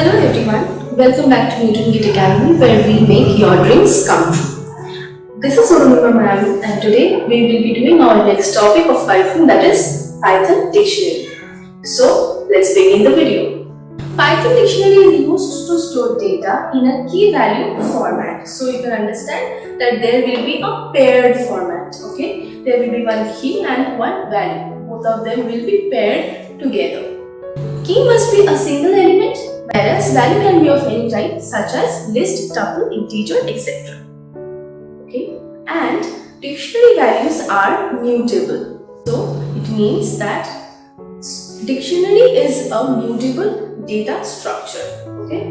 Hello everyone, welcome back to Newton Gate Academy where we make your dreams come true. This is Urmila ma'am and today we will be doing our next topic of Python, that is Python Dictionary. So let's begin the video. Python Dictionary is used to store data in a key value format. So you can understand that there will be a paired format. Okay, there will be one key and one value. Both of them will be paired together. Key must be a single element, whereas value can be of any type such as list, tuple, integer, etc. Okay, and dictionary values are mutable. So it means that dictionary is a mutable data structure. Okay.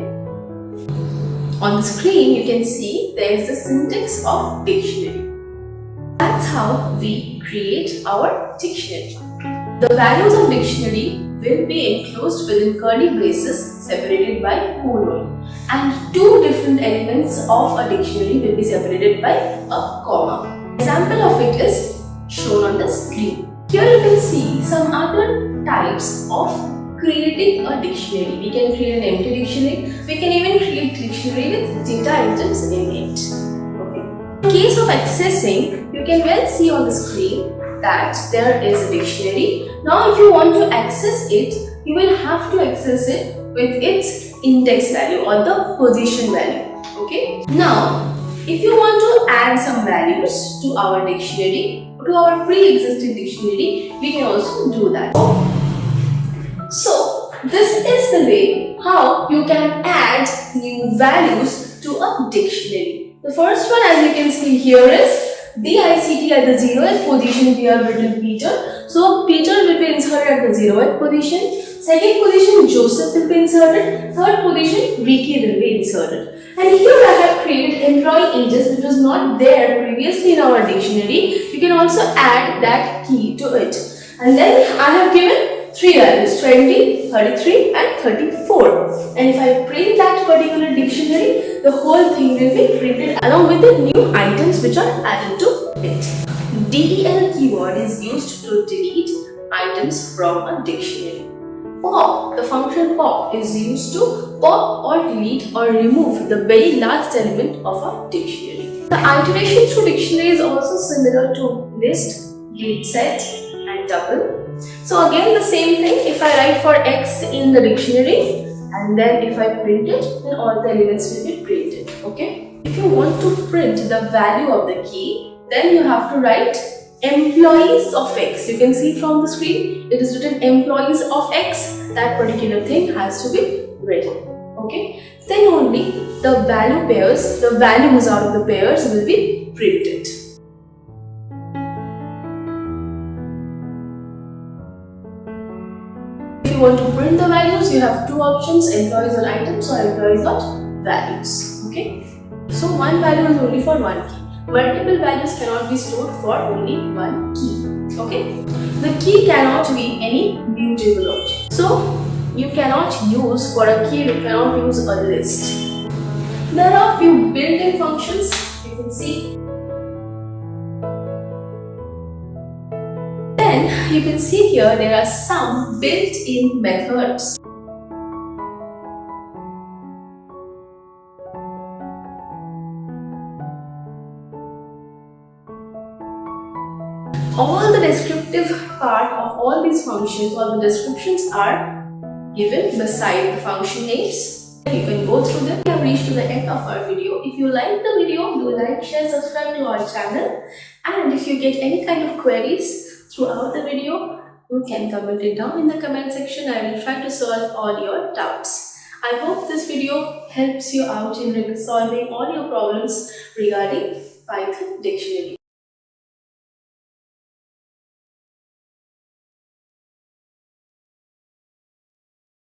On the screen you can see there is the syntax of dictionary. That's how we create our dictionary. The values of dictionary will be enclosed within curly braces separated by colon, and two different elements of a dictionary will be separated by a comma. Example of it is shown on the screen. Here you can see some other types of creating a dictionary. We can create an empty dictionary. We can even create dictionary with data items in it. Okay. In case of accessing, you can well see on the screen that there is a dictionary. Now if you want to access it, you will have to access it with its index value or the position value. Okay. Now if you want to add some values to our dictionary, to our pre-existing dictionary, we can also do that. So this is the way how you can add new values to a dictionary. The first one, as you can see here, is DICT at the 0th position. We have written Peter. So Peter will be inserted at the 0th position. Second position, Joseph will be inserted. Third position, Ricky will be inserted. And here I have created employee ages, which was not there previously in our dictionary. You can also add that key to it. And then I have given three values, 20, 33 and 34. And if I print that particular dictionary, the whole thing will be printed along with the new items which are added to it. DEL keyword is used to delete items from a dictionary. Pop, the function pop, is used to pop or delete or remove the very last element of a dictionary. The iteration through dictionary is also similar to list, read set and tuple. So again the same thing, if I write for x in the dictionary and then if I print it, then all the elements will be printed. Okay. If you want to print the value of the key, then you have to write employees of x. You can see from the screen it is written employees of x. That particular thing has to be written. Okay. Then only the value pairs, the values out of the pairs will be printed. If you want to print the values, you have two options, employees or items or employees or values. Okay. So one value is only for one key. Multiple values cannot be stored for only one key. Okay. The key cannot be any mutable object. So you cannot use, for a key you cannot use a list. There are few built-in functions. You can see. Then you can see here there are some built-in methods. All the descriptive part of all these functions, all the descriptions are given beside the function names. You can go through them. We have reached to the end of our video. If you like the video, do like, share, subscribe to our channel. And if you get any kind of queries throughout the video, you can comment it down in the comment section. I will try to solve all your doubts. I hope this video helps you out in solving all your problems regarding Python Dictionary.